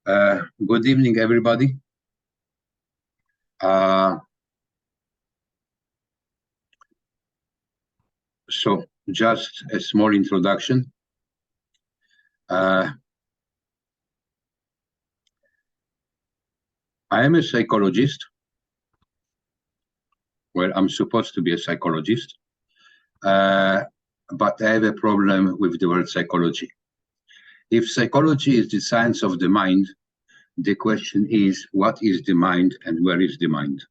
Good evening, everybody. So just a small introduction. I am a psychologist. Well, I'm supposed to be a psychologist, but I have a problem with the word psychology. If psychology is the science of the mind, the question is, what is the mind and where is the mind?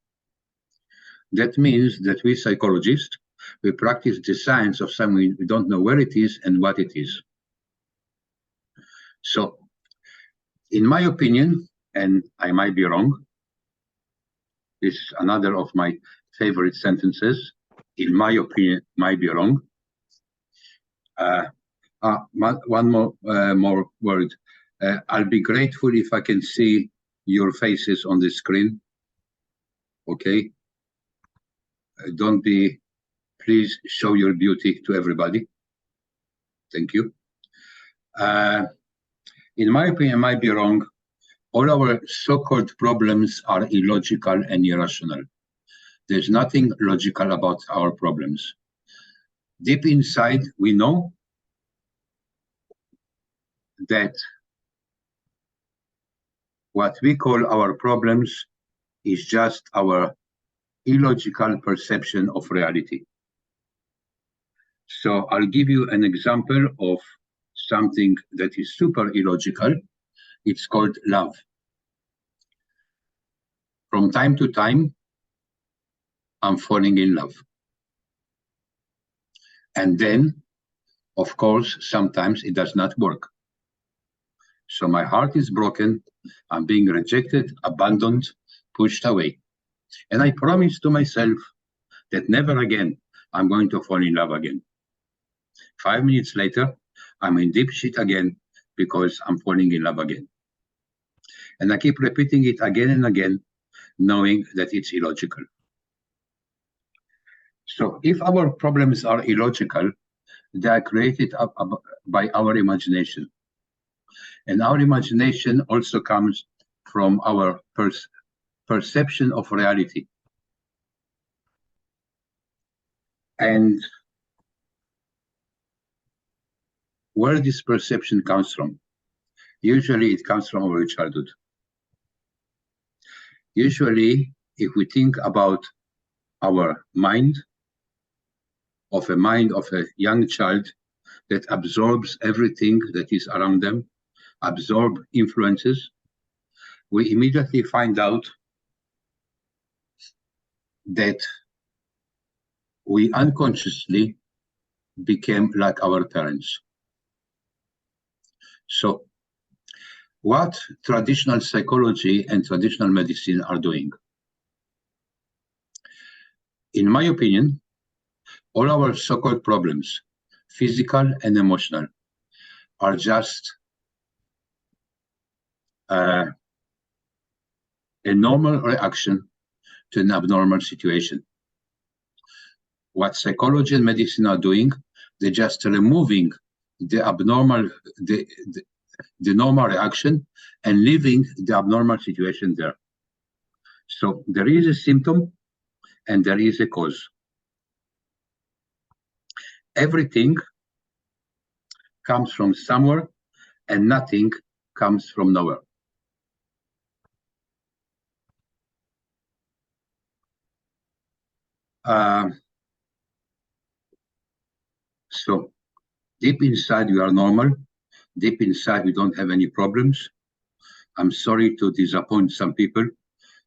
That means that we psychologists, we practice the science of something we don't know where it is and what it is. So, in my opinion, and I might be wrong, this is another of my favorite sentences, in my opinion, might be wrong. One more word. I'll be grateful if I can see your faces on the screen. Okay? Don't be, please show your beauty to everybody. Thank you. In my opinion, I might be wrong. All our so-called problems are illogical and irrational. There's nothing logical about our problems. Deep inside, we know that what we call our problems is just our illogical perception of reality. So I'll give you an example of something that is super illogical. It's called love. From time to time, I'm falling in love. And then, of course, sometimes it does not work. So my heart is broken, I'm being rejected, abandoned, pushed away. And I promise to myself that never again I'm going to fall in love again. 5 minutes later, I'm in deep shit again because I'm falling in love again. And I keep repeating it again and again, knowing that it's illogical. So if our problems are illogical, they are created by our imagination. And our imagination also comes from our perception of reality. And where this perception comes from? Usually it comes from our childhood. Usually, if we think about our mind of a young child that absorbs everything that is around them, absorb influences, we immediately find out that we unconsciously became like our parents. So what traditional psychology and traditional medicine are doing? In my opinion, all our so-called problems, physical and emotional, are just a normal reaction to an abnormal situation. What psychology and medicine are doing, they're just removing the abnormal, the normal reaction and leaving the abnormal situation there. So there is a symptom and there is a cause. Everything comes from somewhere and nothing comes from nowhere. So deep inside you are normal. Deep inside you don't have any problems. I'm sorry to disappoint some people.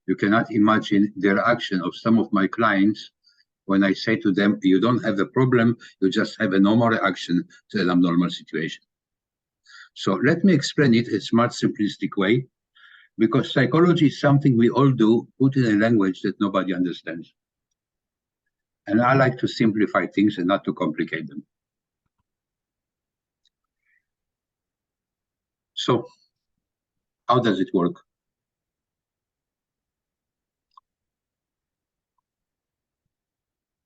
You cannot imagine the reaction of some of my clients when I say to them, you don't have a problem, you just have a normal reaction to an abnormal situation. So let me explain it in a smart, simplistic way, because psychology is something we all do, put in a language that nobody understands. And I like to simplify things and not to complicate them. So how does it work?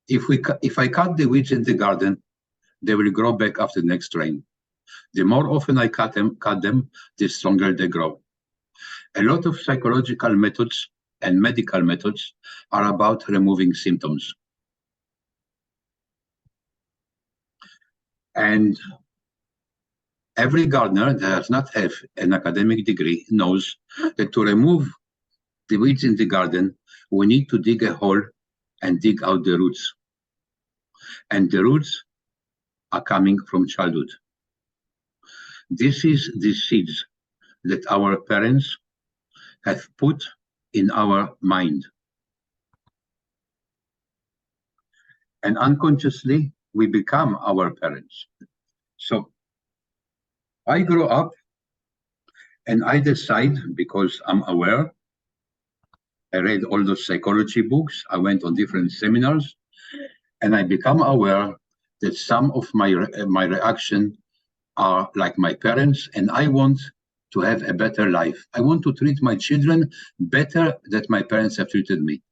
If I cut the weeds in the garden, they will grow back after the next rain. The more often I cut them, the stronger they grow. A lot of psychological methods and medical methods are about removing symptoms. And every gardener that does not have an academic degree knows that to remove the weeds in the garden, we need to dig a hole and dig out the roots. And the roots are coming from childhood. This is the seeds that our parents have put in our mind. And unconsciously, we become our parents. So I grow up and I decide, because I'm aware, I read all those psychology books, I went on different seminars, and I become aware that some of my reaction are like my parents, and I want to have a better life. I want to treat my children better than my parents have treated me.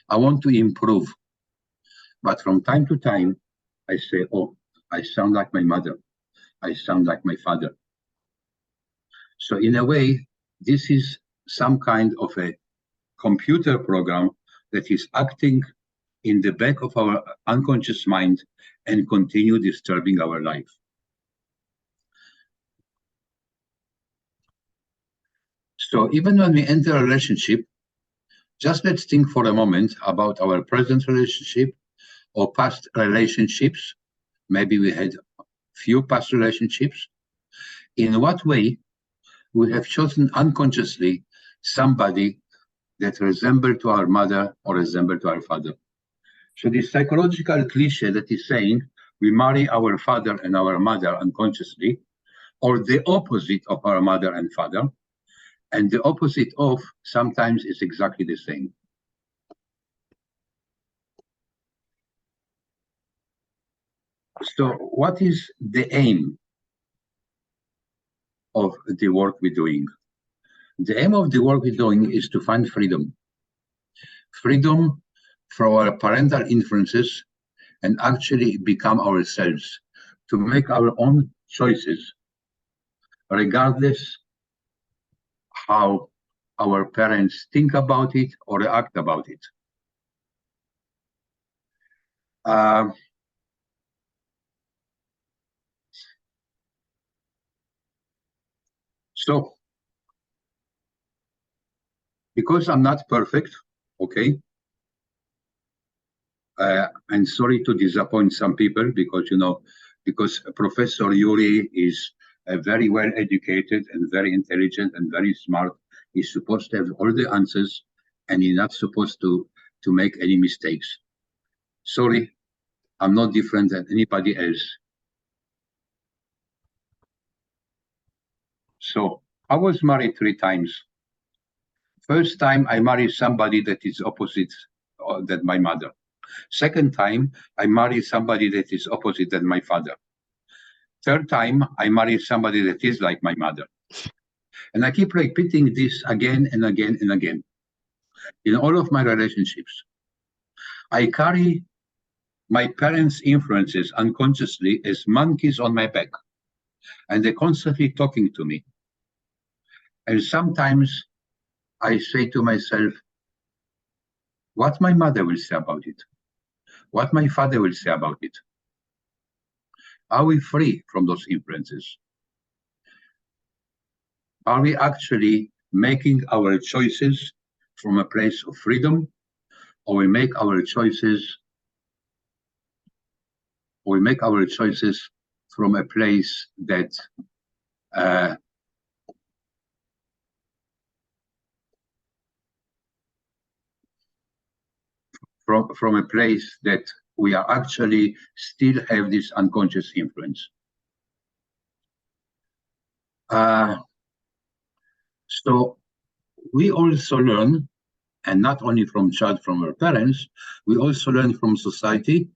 I want to improve. But from time to time, I say, oh, I sound like my mother. I sound like my father. So in a way, this is some kind of a computer program that is acting in the back of our unconscious mind and continue disturbing our life. So even when we enter a relationship, just let's think for a moment about our present relationship or past relationships. Maybe we had few past relationships. In what way we have chosen unconsciously somebody that resembled to our mother or resembled to our father. So this psychological cliche that is saying we marry our father and our mother unconsciously, or the opposite of our mother and father, and the opposite of sometimes is exactly the same. So what is the aim of the work we're doing? The aim of the work we're doing is to find freedom. Freedom from our parental influences and actually become ourselves, to make our own choices, regardless how our parents think about it or react about it. So, because I'm not perfect, okay, I'm sorry to disappoint some people, because Professor Jure is very well educated and very intelligent and very smart. He's supposed to have all the answers, and he's not supposed to make any mistakes. Sorry, I'm not different than anybody else. So I was married 3 times. First time I married somebody that is opposite than my mother. Second time I married somebody that is opposite than my father. Third time I married somebody that is like my mother. And I keep repeating this again and again and again. In all of my relationships, I carry my parents' influences unconsciously as monkeys on my back. And they're constantly talking to me. And sometimes I say to myself, what my mother will say about it, what my father will say about it. Are we free from those influences? Are we actually making our choices from a place of freedom, or we make our choices from a place that from a place that we are actually still have this unconscious influence. So we also learn, and not only from our parents, we also learn from society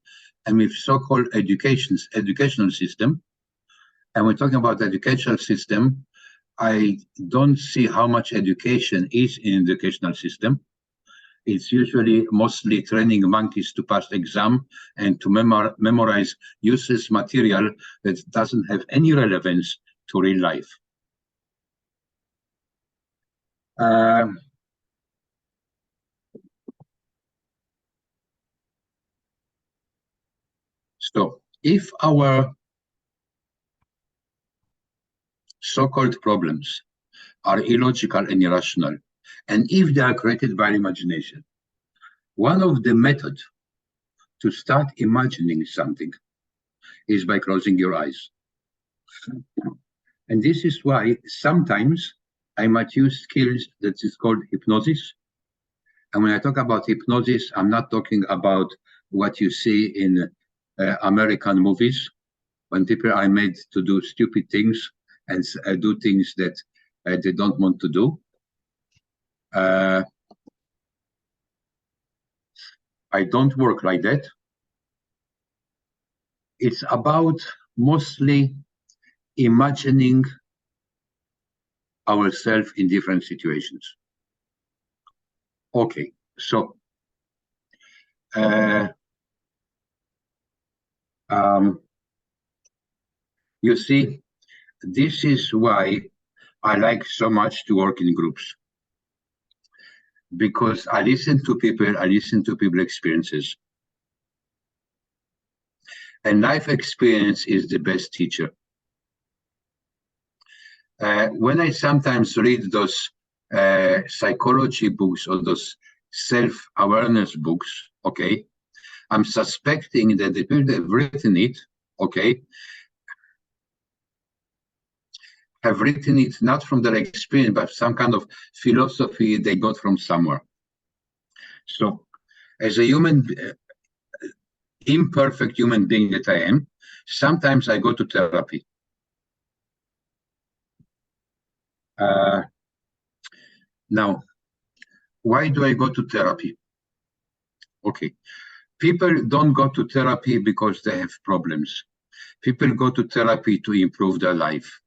and with so-called educational system. And we're talking about the educational system. I don't see how much education is in the educational system. It's usually mostly training monkeys to pass exam and to memorize useless material that doesn't have any relevance to real life. Um, so if our so-called problems are illogical and irrational, and if they are created by imagination, one of the methods to start imagining something is by closing your eyes. And this is why sometimes I might use skills that is called hypnosis. And when I talk about hypnosis, I'm not talking about what you see in American movies when people are made to do stupid things and do things that they don't want to do. I don't work like that. It's about mostly imagining ourselves in different situations. Okay, so you see, this is why I like so much to work in groups, because I listen to people experiences. And life experience is the best teacher. When I sometimes read those psychology books or those self-awareness books, okay, I'm suspecting that the people that have written it, okay, have written it not from their experience, but some kind of philosophy they got from somewhere. So, as a imperfect human being that I am, sometimes I go to therapy. Now, why do I go to therapy? Okay, people don't go to therapy because they have problems. People go to therapy to improve their life.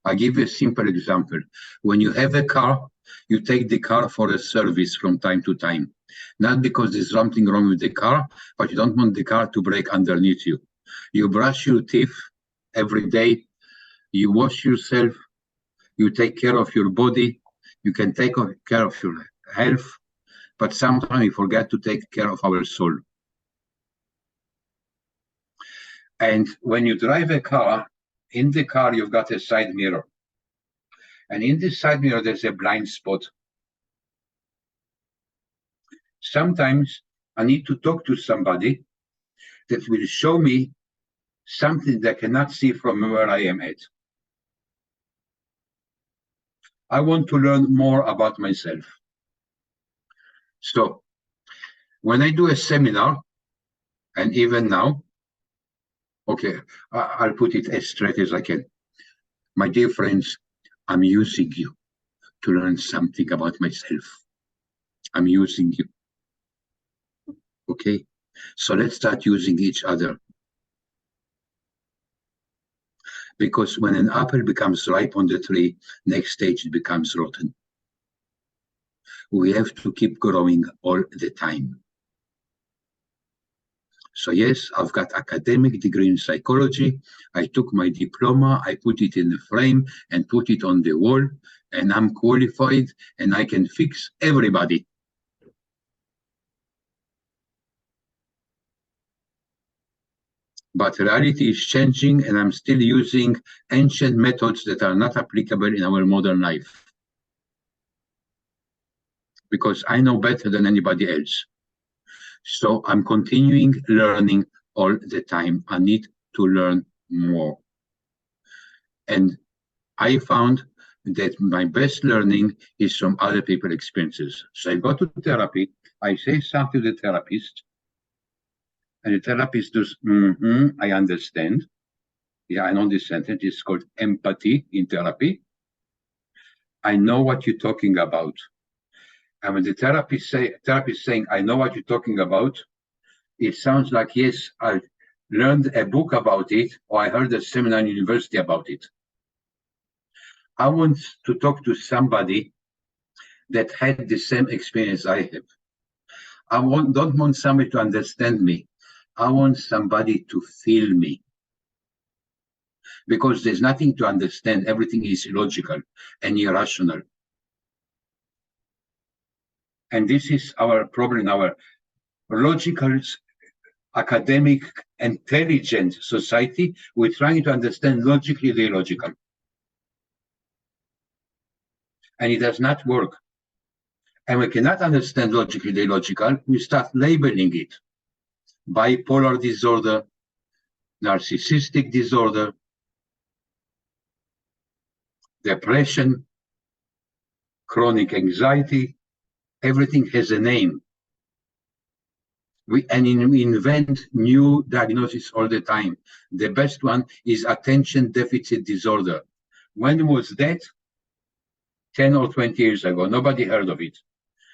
I'll give you a simple example. When you have a car, you take the car for a service from time to time. Not because there's something wrong with the car, but you don't want the car to break underneath you. You brush your teeth every day. You wash yourself. You take care of your body. You can take care of your health. But sometimes we forget to take care of our soul. And when you drive a car, in the car, you've got a side mirror. And in this side mirror, there's a blind spot. Sometimes I need to talk to somebody that will show me something that I cannot see from where I am at. I want to learn more about myself. So when I do a seminar, and even now, okay, I'll put it as straight as I can. My dear friends, I'm using you to learn something about myself. I'm using you. Okay, so let's start using each other. Because when an apple becomes ripe on the tree, next stage it becomes rotten. We have to keep growing all the time. So yes, I've got academic degree in psychology. I took my diploma, I put it in the frame and put it on the wall, and I'm qualified and I can fix everybody. But reality is changing and I'm still using ancient methods that are not applicable in our modern life. Because I know better than anybody else. So I'm continuing learning all the time. I need to learn more. And I found that my best learning is from other people's experiences. So I go to therapy, I say something to the therapist, and the therapist does, I understand. Yeah, I know this sentence. It's called empathy in therapy. I know what you're talking about. And when the therapist saying, I know what you're talking about, it sounds like, yes, I learned a book about it, or I heard a seminar in university about it. I want to talk to somebody that had the same experience I have. I don't want somebody to understand me. I want somebody to feel me. Because there's nothing to understand. Everything is illogical and irrational. And this is our problem, our logical, academic, intelligent society. We're trying to understand logically the illogical. And it does not work. And we cannot understand logically the illogical. We start labeling it. Bipolar disorder, narcissistic disorder, depression, chronic anxiety. Everything has a name. We invent new diagnoses all the time. The best one is attention deficit disorder. When was that? 10 or 20 years ago. Nobody heard of it.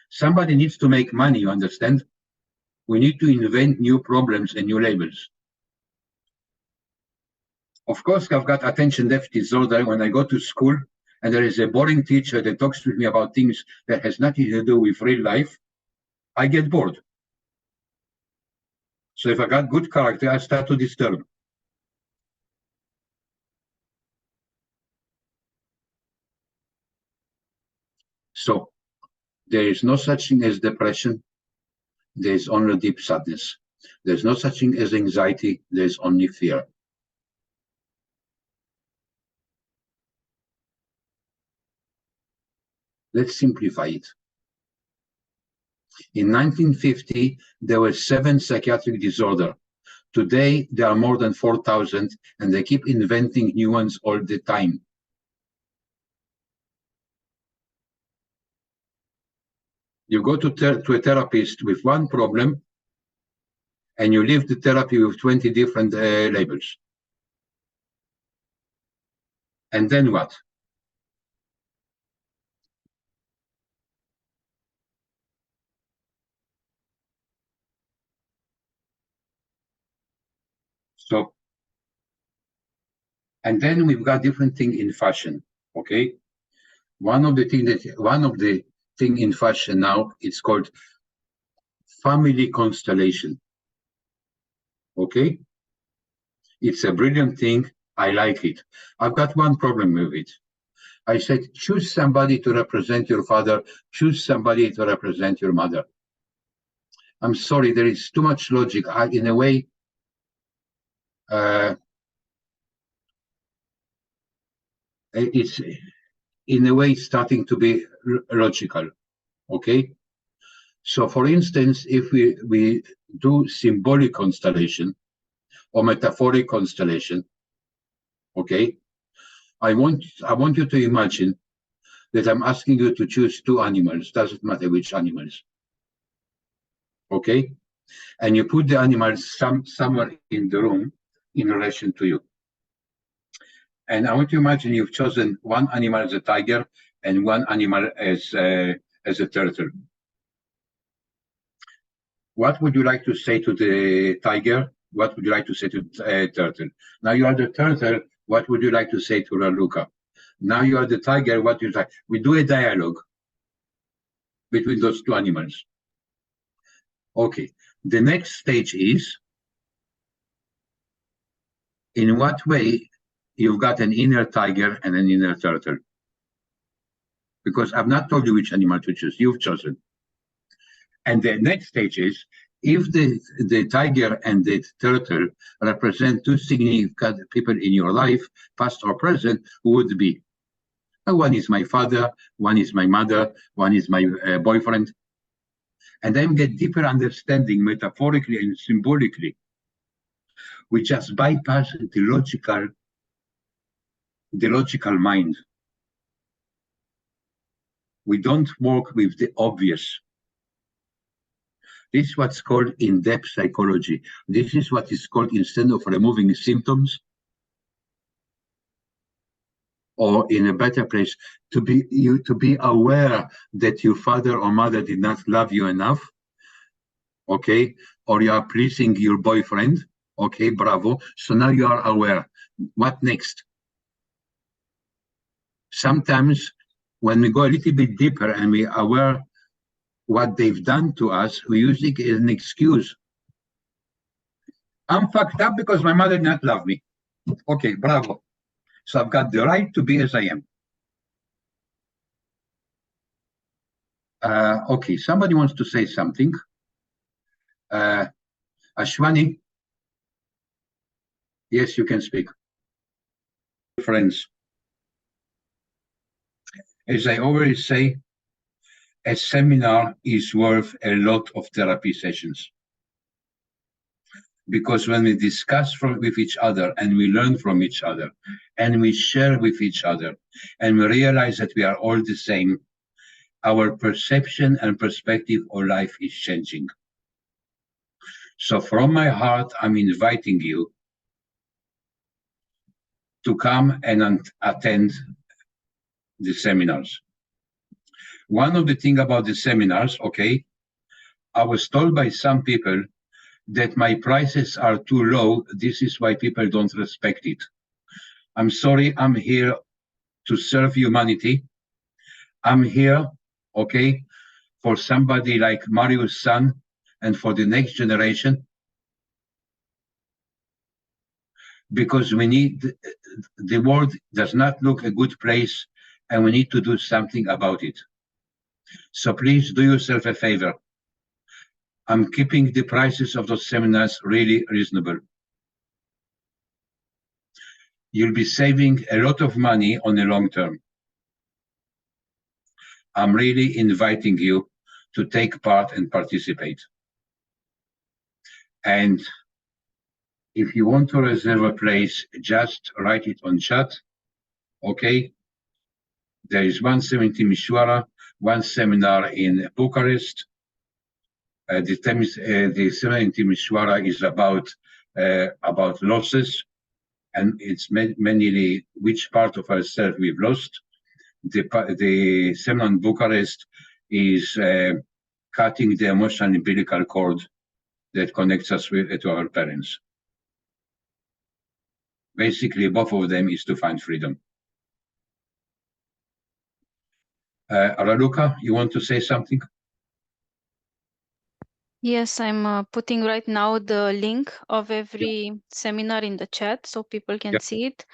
Somebody needs to make money, you understand? We need to invent new problems and new labels. Of course, I've got attention deficit disorder when I go to school and there is a boring teacher that talks with me about things that has nothing to do with real life. I get bored. So if I got good character, I start to disturb. So there is no such thing as depression. There is only deep sadness. There's no such thing as anxiety. There's only fear. Let's simplify it. In 1950, there were 7 psychiatric disorders. Today, there are more than 4,000, and they keep inventing new ones all the time. You go to a therapist with one problem, and you leave the therapy with 20 different labels. And then what? So, and then we've got different thing in fashion, okay? One of the thing in fashion now, it's called family constellation, okay? It's a brilliant thing. I like it. I've got one problem with it. I said, choose somebody to represent your father, choose somebody to represent your mother. I'm sorry, there is too much logic. In a way, it's in a way starting to be logical, okay? So for instance, if we do symbolic constellation or metaphoric constellation, okay? I want you to imagine that I'm asking you to choose 2 animals, doesn't matter which animals, okay? And you put the animals somewhere in the room in relation to you. And I want to imagine you've chosen one animal as a tiger and one animal as a turtle. What would you like to say to the tiger? What would you like to say to the turtle? Now you are the turtle. What would you like to say to Raluca? Now you are the tiger. What do you like? We do a dialogue between those 2 animals. Okay. The next stage is, in what way you've got an inner tiger and an inner turtle? Because I've not told you which animal to choose. You've chosen. And the next stage is, if the tiger and the turtle represent 2 significant people in your life, past or present, who would be? One is my father, one is my mother, one is my boyfriend. And then get deeper understanding metaphorically and symbolically. We just bypass the logical mind. We don't work with the obvious. This is what's called in-depth psychology. This is what is called, instead of removing symptoms, or in a better place, to be aware that your father or mother did not love you enough, okay? Or you are pleasing your boyfriend, okay, bravo. So now you are aware. What next? Sometimes when we go a little bit deeper and we are aware what they've done to us, we use it as an excuse. I'm fucked up because my mother did not love me. Okay, bravo. So I've got the right to be as I am. Okay, somebody wants to say something. Ashwani? Yes, you can speak. Friends, as I always say, a seminar is worth a lot of therapy sessions. Because when we discuss with each other and we learn from each other and we share with each other and we realize that we are all the same, our perception and perspective of life is changing. So from my heart, I'm inviting you to come and attend the seminars. One of the things about the seminars, okay, I was told by some people that my prices are too low. This is why people don't respect it. I'm sorry, I'm here to serve humanity. I'm here, okay, for somebody like Mario's son and for the next generation, because we need, the world does not look a good place and we need to do something about it. So please do yourself a favor. I'm keeping the prices of those seminars really reasonable. You'll be saving a lot of money on the long term. I'm really inviting you to take part and participate. And if you want to reserve a place, just write it on chat, okay? There is one seminar in Timișoara, one seminar in Bucharest. The seminar in Timișoara is about losses, and it's mainly which part of ourselves we've lost. The seminar in Bucharest is cutting the emotional umbilical cord that connects us to our parents. Basically, both of them is to find freedom. Raluca, you want to say something? Yes, I'm putting right now the link of every seminar in the chat so people can see it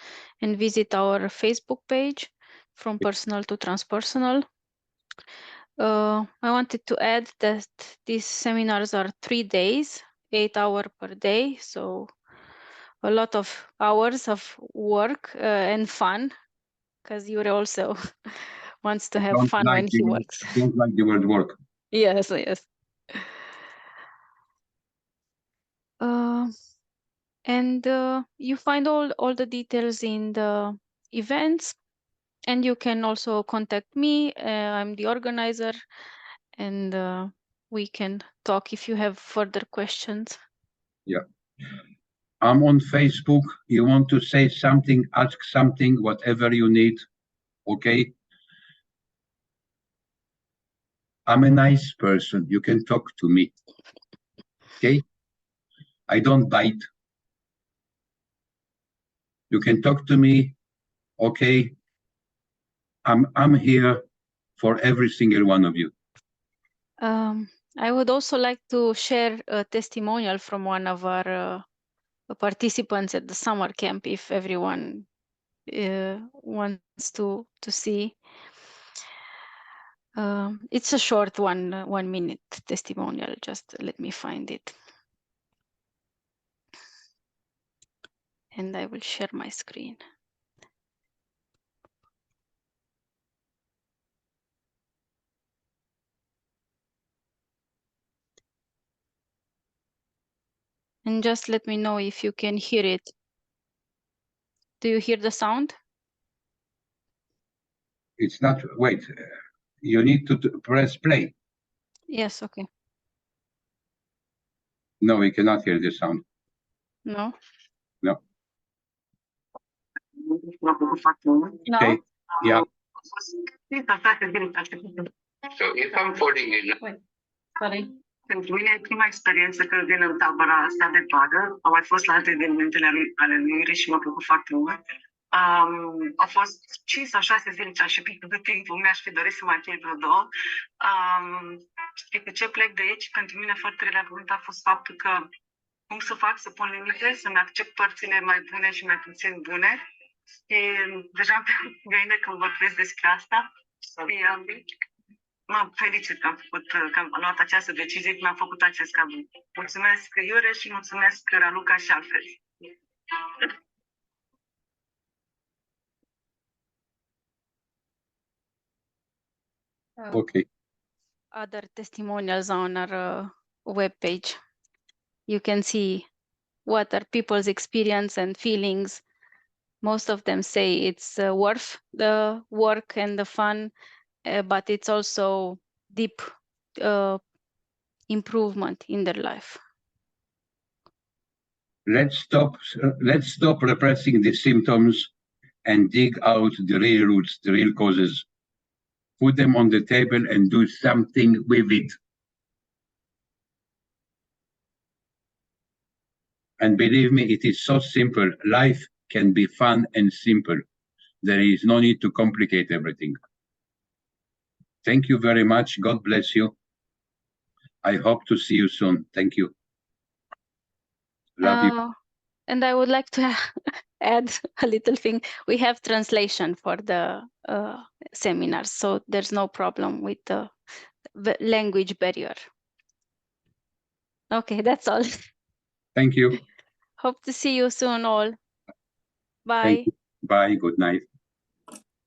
and visit our Facebook page, From Personal to Transpersonal. I wanted to add that these seminars are 3 days, 8 hours per day, so a lot of hours of work and fun, because Jure also wants to have fun when he works. Don't like the word work. Yes, yes. And you find all the details in the events, and you can also contact me. I'm the organizer, and we can talk if you have further questions. Yeah. I'm on Facebook. You want to say something, ask something, whatever you need, okay? I'm a nice person. You can talk to me, okay? I don't bite. You can talk to me, okay? I'm here for every single one of you. I would also like to share a testimonial from one of our participants at the summer camp, if everyone wants to see. It's a short 1 minute testimonial. Just let me find it. And I will share my screen. And just let me know if you can hear it. Do you hear the sound? It's not, wait, you need to press play. Yes, okay. No, we cannot hear the sound. No? No. No? Okay, yeah. So if I'm putting in... Wait, sorry. Pentru mine e prima experiență când vin în tabăra asta de padă. Am mai fost la alte evenimentele ale lui Iuri și m-a plăcut foarte mult. Au fost 5 sau 6 zile ce aș fi pierdut timpul, mi-aș fi dorit să mai fie vreo 2. Și cu ce plec de aici, pentru mine foarte relevant a fost faptul că cum să fac să pun limite, să-mi accept părțile mai bune și mai puțin bune. Și deja îmi gândesc când vorbesc despre asta. mă felicit că am luat această decizie, că mi-am făcut acest cadou. Mulțumesc, Jure, și mulțumesc, Raluca și Alfred. Okay. Other testimonials on our webpage. You can see what are people's experience and feelings. Most of them say it's worth the work and the fun, but it's also deep improvement in their life. Let's stop repressing the symptoms and dig out the real roots, the real causes. Put them on the table and do something with it. And believe me, it is so simple. Life can be fun and simple. There is no need to complicate everything. Thank you very much. God bless you. I hope to see you soon. Thank you. Love you. And I would like to add a little thing. We have translation for the seminars, so there's no problem with the language barrier. Okay, that's all. Thank you. Hope to see you soon all. Bye. Thank you. Bye. Good night.